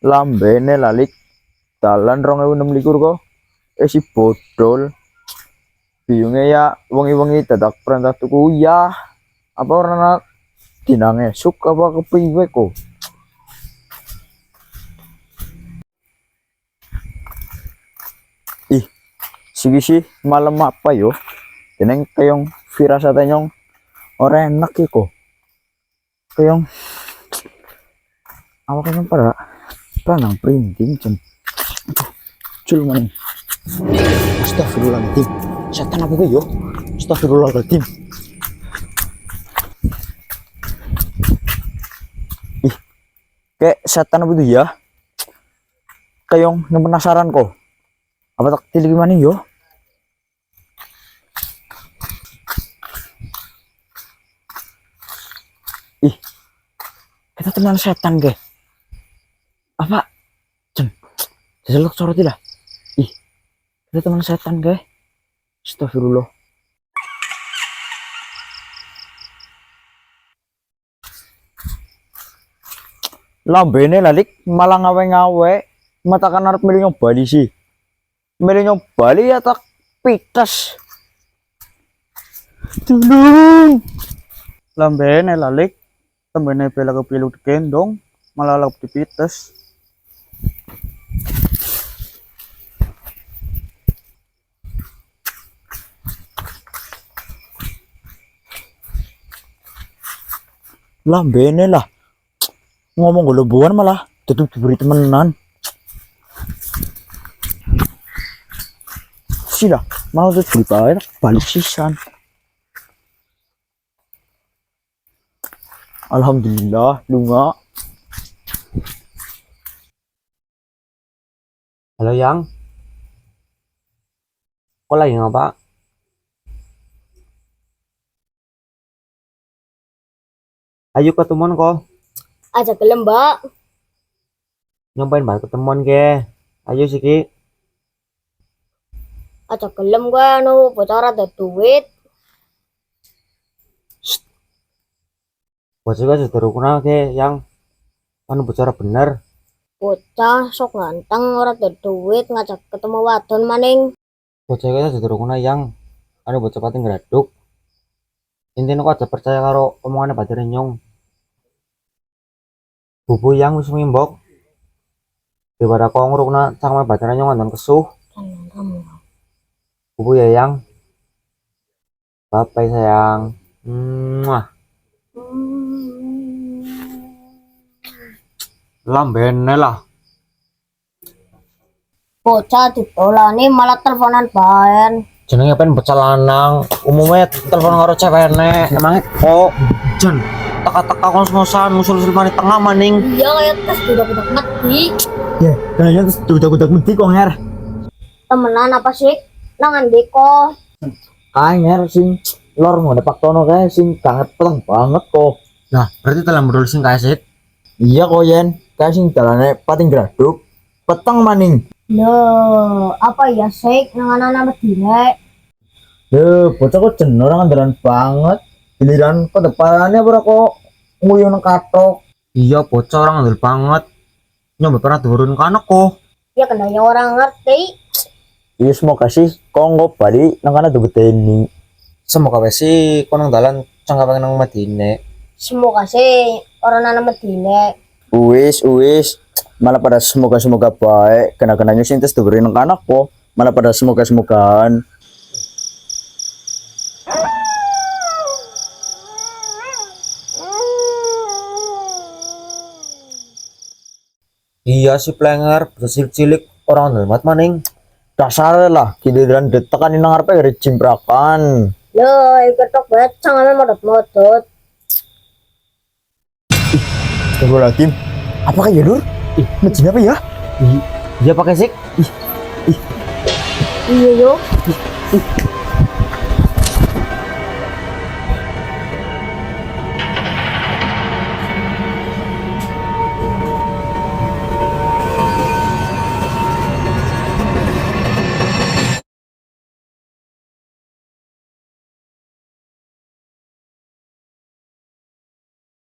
Lambene lalik dalan 2026 kok. Si bodol. Biyunge ya wengi-wengi dadak perintah tuku ya. Apa ora dinang esuk apa kepiye kok. Ih, sih malam apa yo? Jeneng kayong firasate nyong ora enak iku. Kayong awak kan para planang printing jen. Cul maning. Astagfirullahaladzim. Setan apa yo? Astagfirullahaladzim. Ih, kayak setan apa itu ya? Kayong penasaran kok. Apa tak pilih gimana yo? Ih, kita teman setan ke? Apa? Cen, jajaluk sorot lah. Ih, kita teman setan ke? Astagfirullah. Lambene lalik malah ngawe-ngawe. Mata kan arep milih Bali sih. Milih Bali ya tak pites. Tulung. Lambene lalik, lambene pela kepilu gendong, malah lap dipites. Lambene lah. Ngomong golobuan malah tutup diberi temenan. Sila, mau tuh diberi balik sisan. Alhamdulillah, lunga. Halo Yang, kok lagi ngapa? Ayo ketemuan kok, Aja gelem, Mbak. nyobain banget ketemuan ke. Ayo Siki, Aja gelem gue anu bocah ora ada duit. bos juga sudah kenal ke Yang, anu bicara bener. Bocah sok ganteng ora ada duit ngajak ketemu wadon maning. Bos juga sudah kenal Yang, anu bocah pati ngeraduk. Intinya kok aja percaya karo omongannya Badar Nyong. Bubu Yang wis ngimbok. Daripada kau ngurukna cangkeme Badar Nyong nonton kesuh. Kamu. Bubu ya Yang. Bye sayang. Muah. Lambene lah. Bocah ditolani malah teleponan baen. Jenenge pen bocah lanang, umumnya telepon karo cewekne. Emangnya kok jen teka-teka kos-kosan musul-musul mani tengah maning. Iya kayak tes budak-budak mati. Ya, kayaknya terus udah menti kok nger. Temenan apa sih? Nang endi kok? Nger sing lor mau depak tono kae sing banget peleng banget kok. Nah, berarti telah modal sing kaset. Iya kok yen, kae sing dalane pating graduk, peteng maning. Loh, apa ya sih nang anak Medina? Bocah kok jen orang andalan banget. Giliran ke depannya ora kok nguyu nang katok. Iya, bocah orang andel banget. Nyoba pernah turun ke anak kok. Ya kendanya orang ngerti. Iya semoga sih konggo bali nang kana dugedeni. Semoga wes sih kono dalan cangkap nang Madine. Semoga sih orang anak Medina. Uwis malah pada semoga baik kena-kenanya sing tes diberi nang anak kok malah pada semogaan. Iya si plenger, bersih cilik orang andel maning. Dasar lah giliran ditekan nang ngarepe gare jimprakan. Loh, iketok banget canggahnya modot-modot. Astagfirullahaladzim. Apakah ya Lur? Majin apa ya? Iya pakai sik. Iya yo.